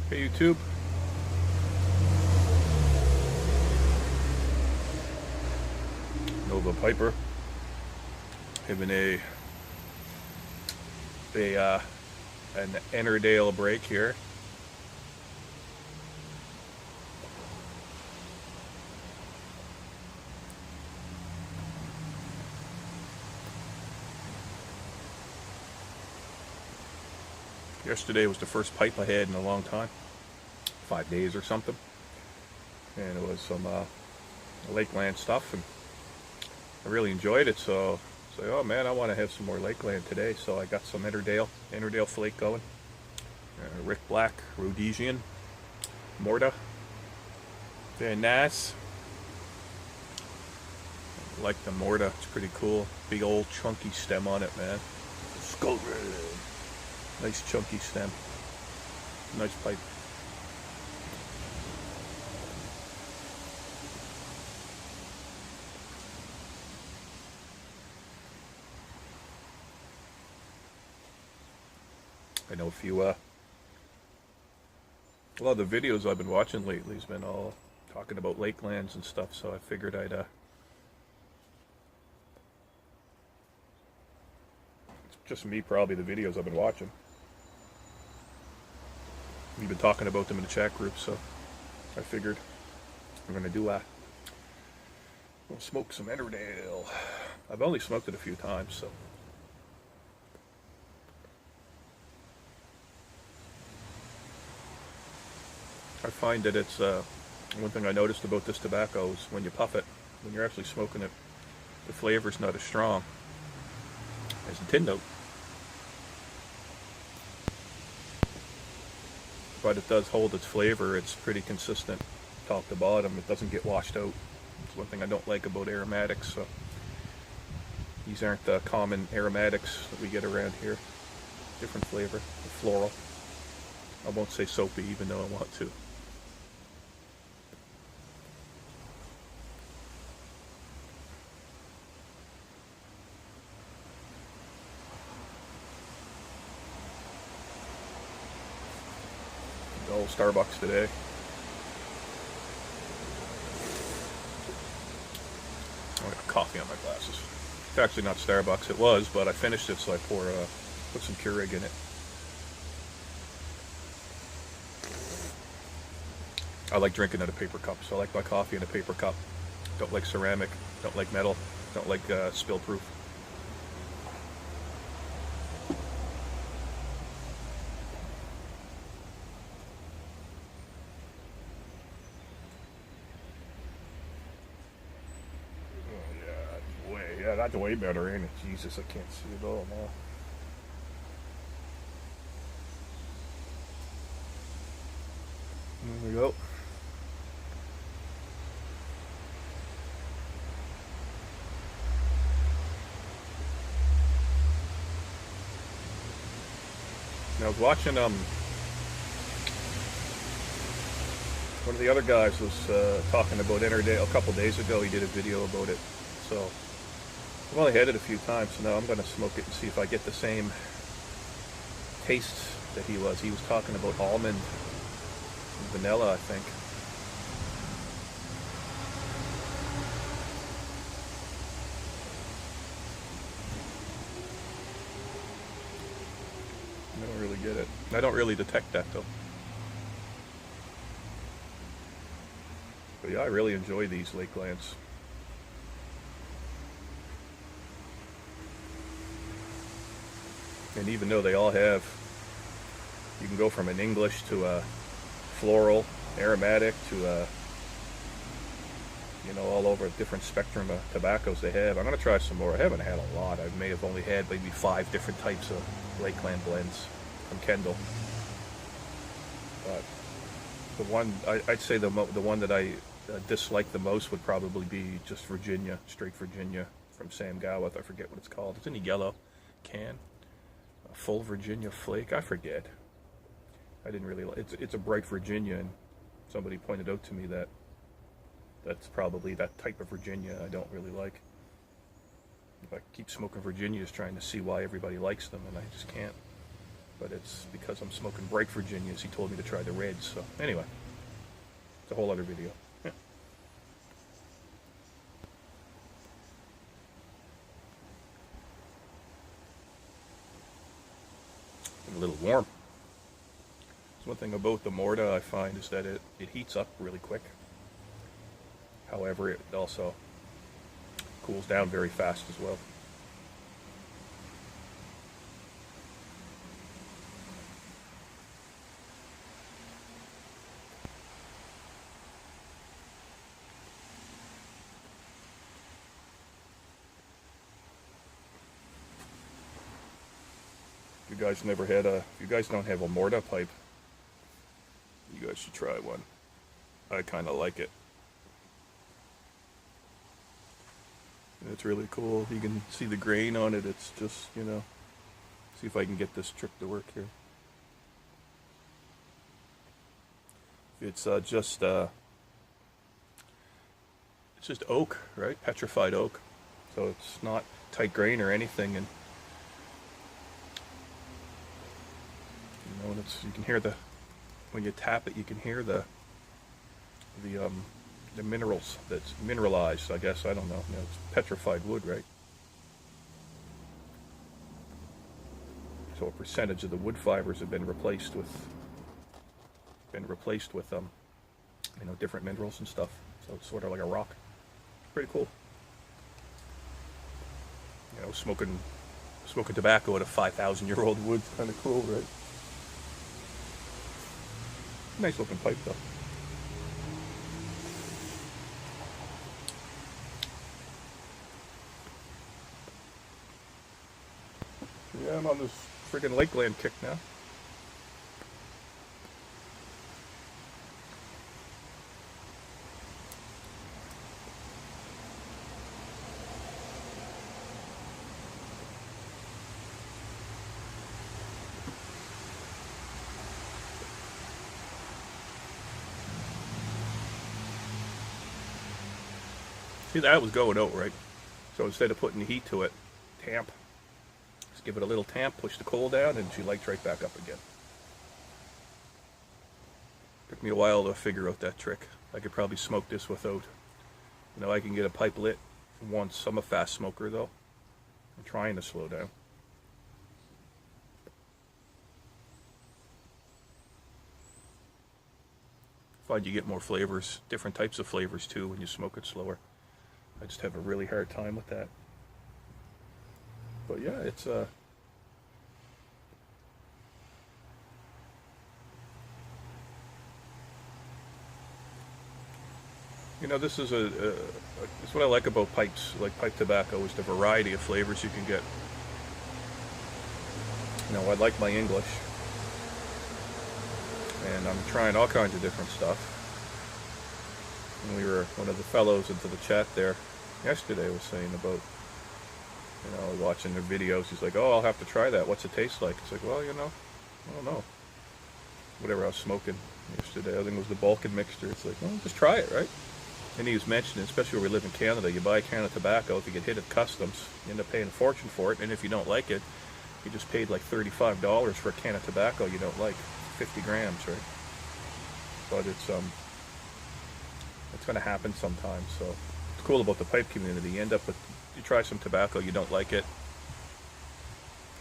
Hey YouTube, Nova Piper having an Ennerdale break here. Yesterday was the first pipe I had in a long time, 5 days or something, and it was some Lakeland stuff, and I really enjoyed it. So oh man, I want to have some more Lakeland today. So I got some Ennerdale flake going. Rick Black, Rhodesian, Morta, very nice. I like the Morta, it's pretty cool. Big old chunky stem on it, man. Skull red. Nice chunky stem. Nice pipe. I know a lot of the videos I've been watching lately has been all talking about lakelands and stuff, so I figured it's just me, probably, the videos I've been watching. We've been talking about them in the chat group, so I figured I'm gonna we'll smoke some Ennerdale. I've only smoked it a few times, so. I find that it's one thing I noticed about this tobacco is when you puff it, when you're actually smoking it, the flavor's not as strong as the tin note, but it does hold its flavor. It's pretty consistent top to bottom. It doesn't get washed out. It's one thing I don't like about aromatics. So these aren't the common aromatics that we get around here. Different flavor, the floral. I won't say soapy, even though I want to. Old Starbucks today. I got coffee on my glasses. It's actually not Starbucks. It was, but I finished it, so I put some Keurig in it. I like drinking out of paper cups. I like my coffee in a paper cup. Don't like ceramic. Don't like metal. Don't like spill proof. Yeah, that's way better, ain't it? Jesus, I can't see it all now. There we go. Now, I was watching one of the other guys was talking about Ennerdale a couple days ago. He did a video about it. So I've only had it a few times, so now I'm going to smoke it and see if I get the same taste that he was. He was talking about almond and vanilla, I think. I don't really get it. I don't really detect that, though. But yeah, I really enjoy these Lakelands. And even though they all have, you can go from an English to a floral, aromatic to a, all over a different spectrum of tobaccos they have. I'm going to try some more. I haven't had a lot. I may have only had maybe 5 different types of Lakeland blends from Kendall. But the one, I'd say the one that I dislike the most would probably be just Virginia, straight Virginia from Sam Gawith. I forget what it's called. It's in a yellow can. Full Virginia flake, I forget. I didn't really like it's a bright Virginia, and somebody pointed out to me that that's probably that type of Virginia I don't really like. If I keep smoking Virginias trying to see why everybody likes them, and I just can't. But but it's because I'm smoking bright Virginias. He told me to try the reds. So anyway, it's a whole other video. Yeah. A little warm. So one thing about the Morta I find is that it heats up really quick. However, it also cools down very fast as well. If you guys never had if you guys don't have a Morta pipe, you guys should try one. I kind of like it. It's really cool. You can see the grain on it. It's just, you know, see if I can get this trick to work here. It's just oak, right? Petrified oak. So it's not tight grain or anything, and you know, and you can hear when you tap it, you can hear the minerals that's mineralized, I guess. I don't know. You know, it's petrified wood, right? So a percentage of the wood fibers have been replaced with you know, different minerals and stuff. So it's sort of like a rock. Pretty cool. You know, smoking tobacco out of 5,000-year-old wood, kind of cool, right? Nice looking pipe though. Yeah, I'm on this friggin' Lakeland kick now. See, that was going out, right? So instead of putting the heat to it, tamp. Just give it a little tamp, push the coal down, and she lights right back up again. Took me a while to figure out that trick. I could probably smoke this without, you know, I can get a pipe lit once. I'm a fast smoker though. I'm trying to slow down. Find you get more flavors, different types of flavors too when you smoke it slower. I just have a really hard time with that. But yeah, it's you know, this is it's what I like about pipes, like pipe tobacco, is the variety of flavors you can get. You know, I like my English, and I'm trying all kinds of different stuff. And one of the fellows into the chat there yesterday was saying about, you know, watching their videos. He's like, oh, I'll have to try that. What's it taste like? It's like, well, you know, I don't know. Whatever I was smoking yesterday, I think it was the Balkan mixture. It's like, well, just try it, right? And he was mentioning, especially where we live in Canada, you buy a can of tobacco, if you get hit at customs, you end up paying a fortune for it, and if you don't like it, you just paid like $35 for a can of tobacco you don't like, 50 grams, right? But it's going to happen sometime. So it's cool about the pipe community. You end up with, you try some tobacco, you don't like it,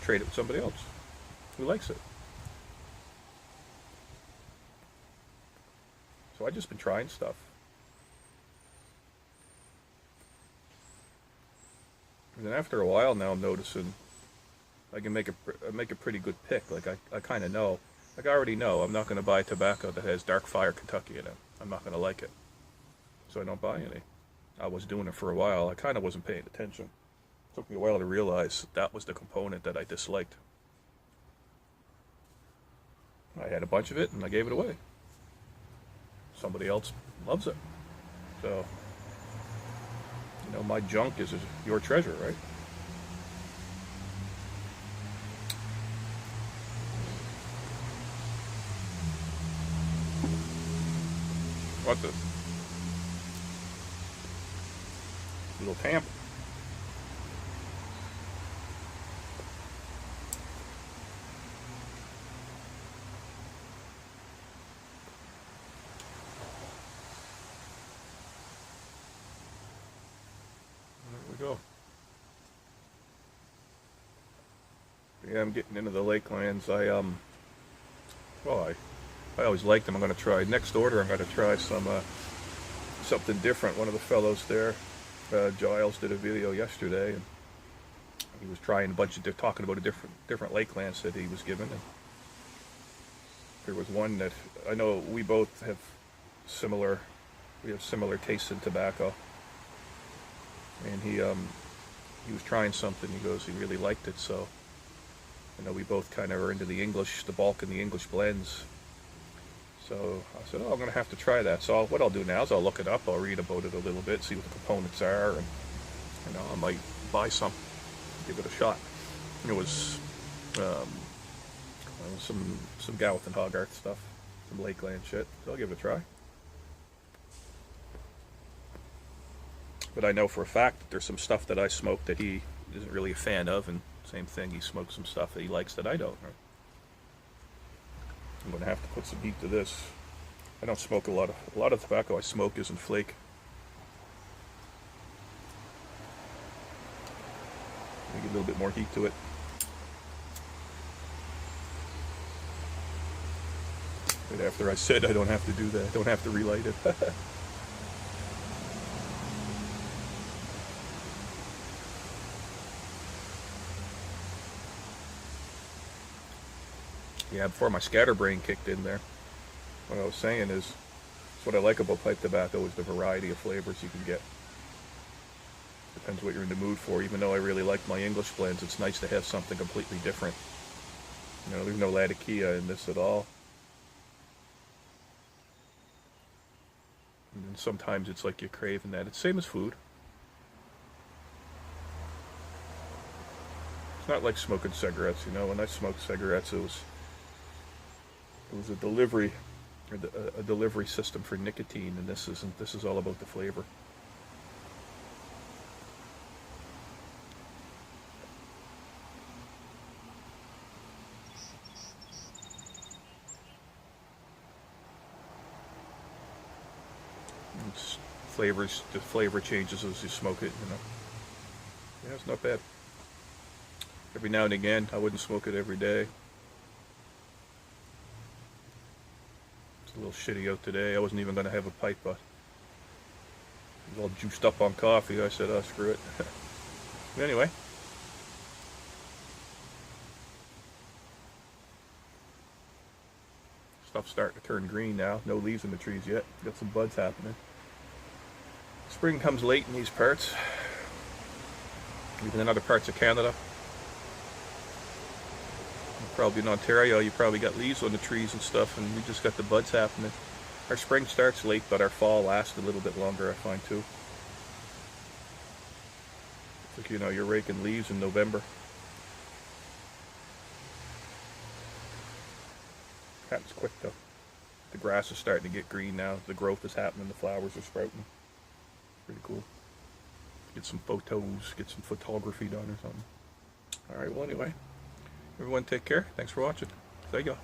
trade it with somebody else who likes it. So I've just been trying stuff. And then after a while now, I'm noticing I can make a pretty good pick. Like I kind of know, like I already know I'm not going to buy tobacco that has Dark Fire Kentucky in it. I'm not going to like it, so I don't buy any. I was doing it for a while. I kind of wasn't paying attention. It took me a while to realize that was the component that I disliked. I had a bunch of it and I gave it away. Somebody else loves it, so you know, my junk is your treasure, right? What's this? Little tamp. go. Yeah, I'm getting into the Lakelands. Well, I always liked them. I'm going to try next order. I'm going to try something different. One of the fellows there, Giles, did a video yesterday, and he was trying a bunch of. They're talking about a different Lakelands that he was given, and there was one that I know we both have similar. We have similar tastes in tobacco, and he was trying something. He goes, he really liked it, so. You know, we both kind of are into the bulk and the English blends. So I said, oh, I'm going to have to try that. So what I'll do now is I'll look it up. I'll read about it a little bit, see what the components are, and you know, I might buy some, give it a shot. It was some Gowith and Hogarth stuff, some Lakeland shit. So I'll give it a try. But I know for a fact that there's some stuff that I smoke that he isn't really a fan of, and same thing, he smokes some stuff that he likes that I don't. I'm going to have to put some heat to this. I don't smoke a lot of tobacco I smoke isn't flake. Maybe a little bit more heat to it. Right after I said I don't have to do that, I don't have to relight it. Yeah, before my scatterbrain kicked in there, what I was saying is, what I like about pipe tobacco is the variety of flavors you can get. Depends what you're in the mood for. Even though I really like my English blends, it's nice to have something completely different. You know, there's no Latakia in this at all. And then sometimes it's like you're craving that. It's same as food. It's not like smoking cigarettes, you know. When I smoked cigarettes, it was a delivery, or a delivery system for nicotine, and this isn't. This is all about the flavor. The flavor changes as you smoke it, you know. Yeah, it's not bad. Every now and again, I wouldn't smoke it every day. It's a little shitty out today. I wasn't even going to have a pipe, but I was all juiced up on coffee. I said, oh, screw it. Anyway. Stuff's starting to turn green now. No leaves in the trees yet. Got some buds happening. Spring comes late in these parts. Even in other parts of Canada. Probably in Ontario, you probably got leaves on the trees and stuff, and we just got the buds happening. Our spring starts late, but our fall lasts a little bit longer, I find, too. It's like, you know, you're raking leaves in November. Happens quick, though. The grass is starting to get green now. The growth is happening. The flowers are sprouting. Pretty cool. Get some photos, get some photography done or something. Alright, well, anyway. Everyone take care. Thanks for watching. There you go.